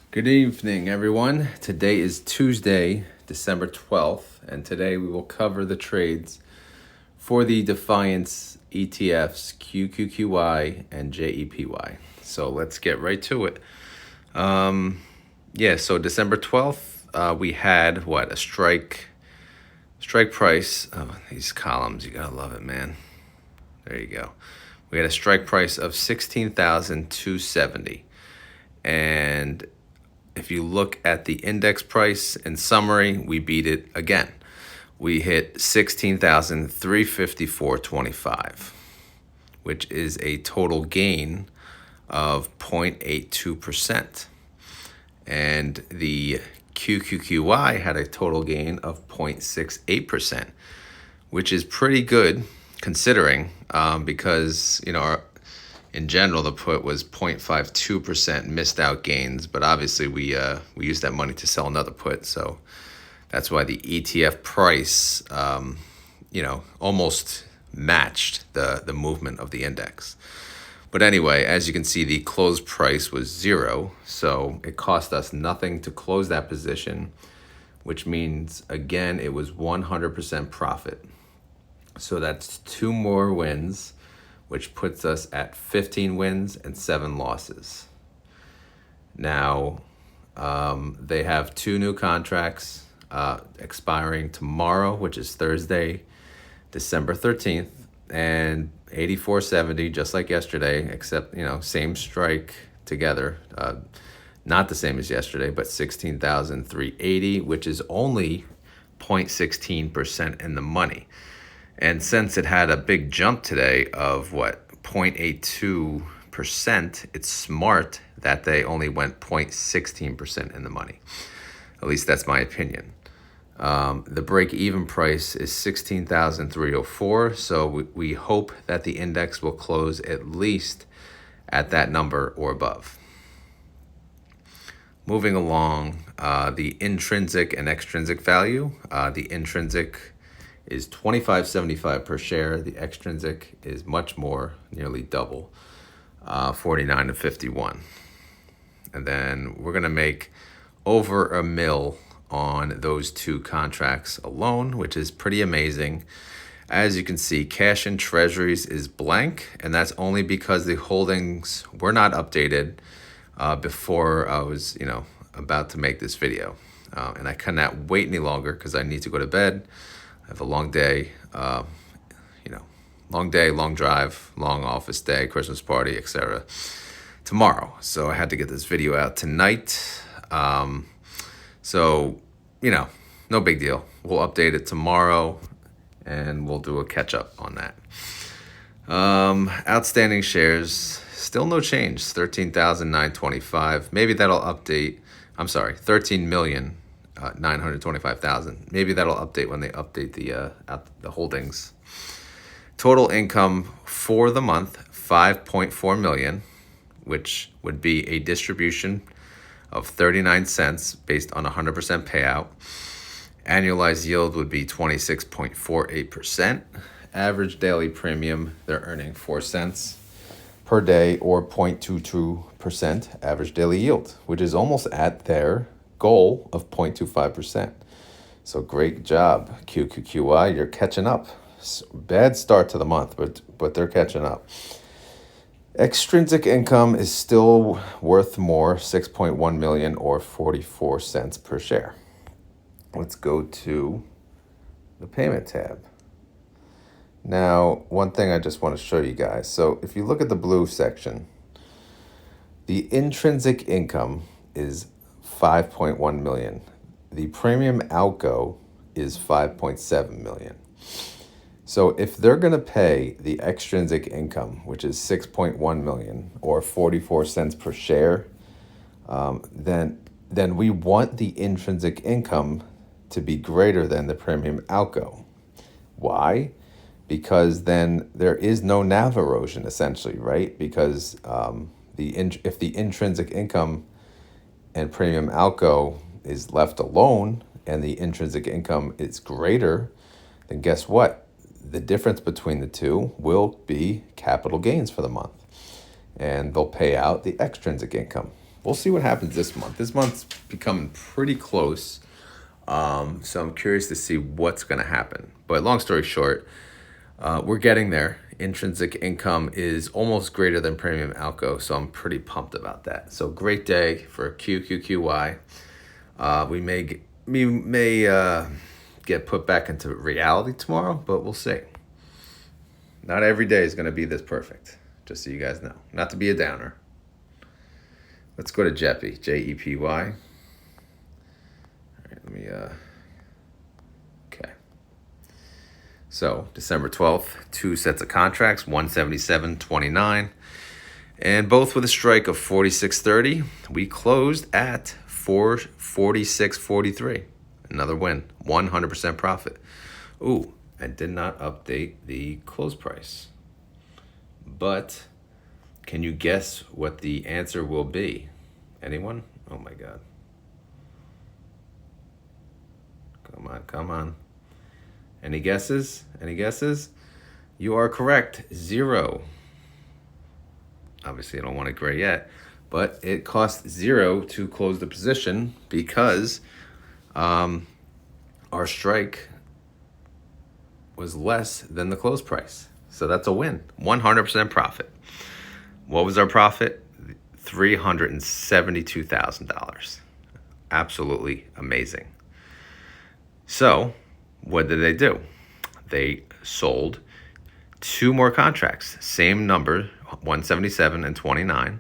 Good evening, everyone. Today is Tuesday, December 12th, and today we will cover the trades for the Defiance ETFs, QQQY and JEPY. So let's get right to it. So December 12th, we had a strike price. Oh, these columns, you gotta love it, man. There you go. We had a strike price of 16,270, and if you look at the index price in summary, we beat it again. We hit 16,354.25, which is a total gain of 0.82%. And the QQQY had a total gain of 0.68%, which is pretty good considering because, in general, the put was 0.52% missed out gains, but obviously we used that money to sell another put, so that's why the ETF price, almost matched the movement of the index. But anyway, as you can see, the close price was zero, so it cost us nothing to close that position, which means, again, it was 100% profit. So that's 2 more wins, which puts us at 15 wins and 7 losses. Now, they have 2 new contracts expiring tomorrow, which is Thursday, December 13th, and 84.70, just like yesterday, except, same strike together. Not the same as yesterday, but 16,380, which is only 0.16% in the money. And since it had a big jump today of 0.82%, it's smart that they only went 0.16% in the money. At least that's my opinion. The break-even price is 16,304, so we hope that the index will close at least at that number or above. Moving along, the intrinsic and extrinsic value. The intrinsic is $25.75 per share. The extrinsic is much more, nearly double, $49.51. And then we're gonna make over $1 million on those 2 contracts alone, which is pretty amazing. As you can see, cash and treasuries is blank, and that's only because the holdings were not updated before I was, about to make this video. And I cannot wait any longer because I need to go to bed. I have a long day, long day, long drive, long office day, Christmas party, etc. tomorrow. So I had to get this video out tonight. So, no big deal. We'll update it tomorrow and we'll do a catch up on that. Outstanding shares, still no change, 13,925. Maybe that'll update. I'm sorry, 13,925,000. Maybe that'll update when they update the holdings. Total income for the month, 5.4 million, which would be a distribution of 39 cents based on 100% payout. Annualized yield would be 26.48%. Average daily premium, they're earning 4 cents per day or 0.22% average daily yield, which is almost at their goal of 0.25%. So great job, QQQY. You're catching up. Bad start to the month, but they're catching up. Extrinsic income is still worth more, 6.1 million or 44 cents per share. Let's go to the payment tab. Now, one thing I just want to show you guys. So if you look at the blue section, the intrinsic income is 5.1 million. The premium outgo is 5.7 million. So if they're going to pay the extrinsic income, which is 6.1 million or 44 cents per share, then we want the intrinsic income to be greater than the premium outgo. Why? Because then there is no NAV erosion, essentially, right? Because if the intrinsic income and premium outgo is left alone and the intrinsic income is greater, then guess what? The difference between the two will be capital gains for the month, and they'll pay out the extrinsic income. we'll see what happens this month. This month's becoming pretty close. So I'm curious to see what's going to happen. But long story short, we're getting there. Intrinsic income is almost greater than premium outgo, so I'm pretty pumped about that. So great day for QQQY. We may get put back into reality tomorrow, but we'll see. Not every day is going to be this perfect, just so you guys know. Not to be a downer. Let's go to JEPY, JEPY. All right, let me, okay. So December 12th, 2 sets of contracts, 177.29, and both with a strike of 46.30. We closed at 446.43. Another win, 100% profit. Ooh, I did not update the close price. But can you guess what the answer will be? Anyone? Oh my God. Come on. Any guesses? You are correct. 0. Obviously, I don't want it gray yet, but it cost 0 to close the position because our strike was less than the close price. So that's a win. 100% profit. What was our profit? $372,000. Absolutely amazing. So what did they do? They sold 2 more contracts, same number, 177 and 29.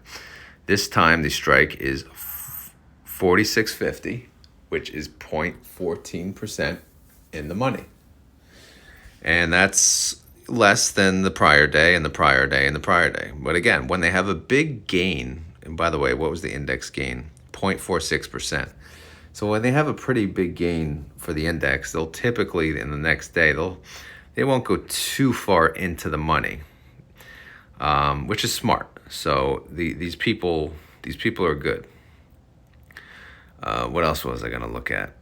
This time the strike is 46.50, which is 0.14% in the money. And that's less than the prior day and the prior day and the prior day. But again, when they have a big gain, and by the way, what was the index gain? 0.46%. So when they have a pretty big gain for the index, they'll typically in the next day they won't go too far into the money, which is smart. So these people are good. What else was I gonna look at?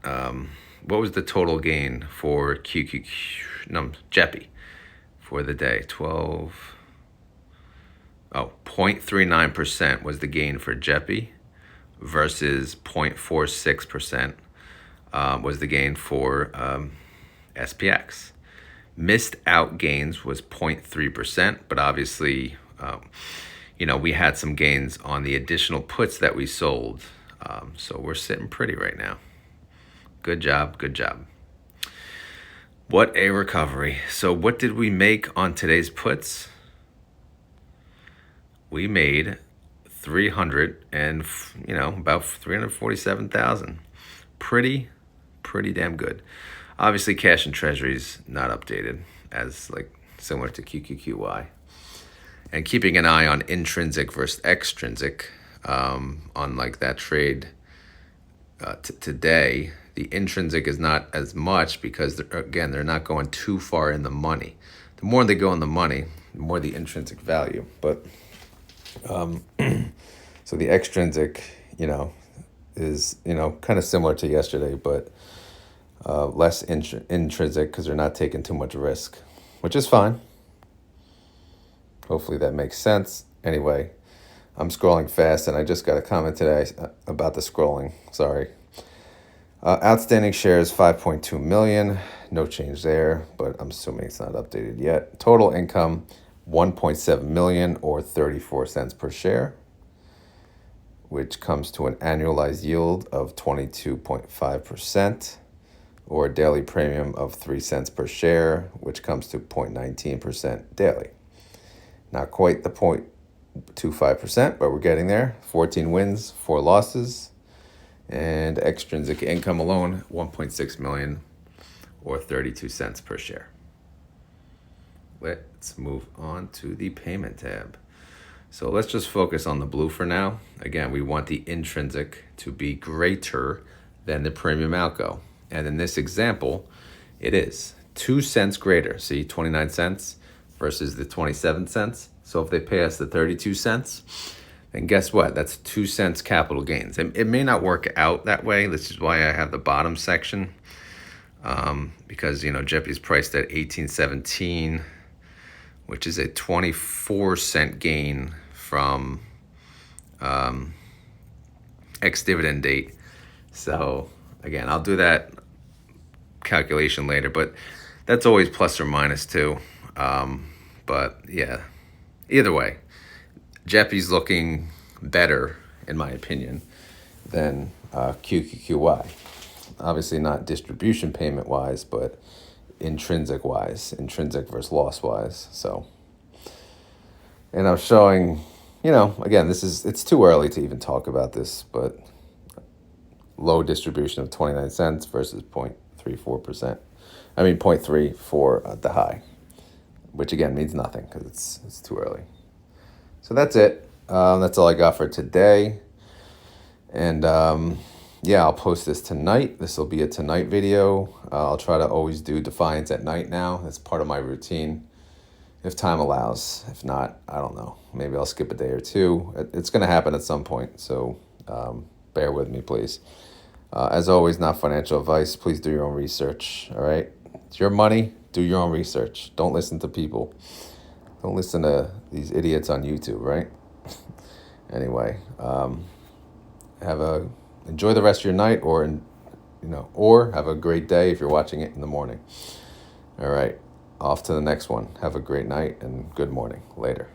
What was the total gain for JEPY for the day? 0.39% was the gain for JEPY versus 0.46% was the gain for SPX. Missed out gains was 0.3%, but obviously, we had some gains on the additional puts that we sold. So we're sitting pretty right now. Good job. What a recovery. So what did we make on today's puts? We made about 347,000. Pretty damn good. Obviously, cash and treasuries not updated as similar to QQQY. And keeping an eye on intrinsic versus extrinsic, unlike that trade today, the intrinsic is not as much because, they're not going too far in the money. The more they go in the money, the more the intrinsic value. But so the extrinsic, is, kind of similar to yesterday, but less intrinsic because they're not taking too much risk, which is fine. Hopefully that makes sense. Anyway, I'm scrolling fast, and I just got a comment today about the scrolling. Sorry. Outstanding shares, 5.2 million. No change there, but I'm assuming it's not updated yet. Total income, 1.7 million or 34 cents per share, which comes to an annualized yield of 22.5%, or a daily premium of 3 cents per share, which comes to 0.19% daily. Not quite the 0.25%, but we're getting there. 14 wins, 4 losses, and extrinsic income alone, 1.6 million or 32 cents per share. Let's move on to the payment tab. So let's just focus on the blue for now. Again, we want the intrinsic to be greater than the premium outgo. And in this example, it is 2 cents greater. See, 29 cents versus the 27 cents. So if they pay us the 32 cents, then guess what? That's 2 cents capital gains. It may not work out that way. This is why I have the bottom section. Because, JEPY is priced at 18.17, which is a 24 cent gain from ex-dividend date. So again, I'll do that calculation later, but that's always plus or minus too. But yeah, either way, JEPY's looking better, in my opinion, than QQQY. Obviously not distribution payment wise, but intrinsic wise, intrinsic versus loss wise. So, and I'm showing, again, it's too early to even talk about this, but low distribution of 29 cents versus 0.34%. I mean 0.3 for the high, which again means nothing because it's too early. So that's it. That's all I got for today. And yeah, I'll post this tonight. This will be a tonight video. I'll try to always do Defiance at night now. That's part of my routine, if time allows. If not, I don't know. Maybe I'll skip a day or two. It's going to happen at some point, so bear with me, please. As always, not financial advice. Please do your own research, all right? It's your money. Do your own research. Don't listen to people. Don't listen to these idiots on YouTube, right? Anyway, enjoy the rest of your night, or have a great day if you're watching it in the morning. All right, off to the next one. Have a great night and good morning. Later.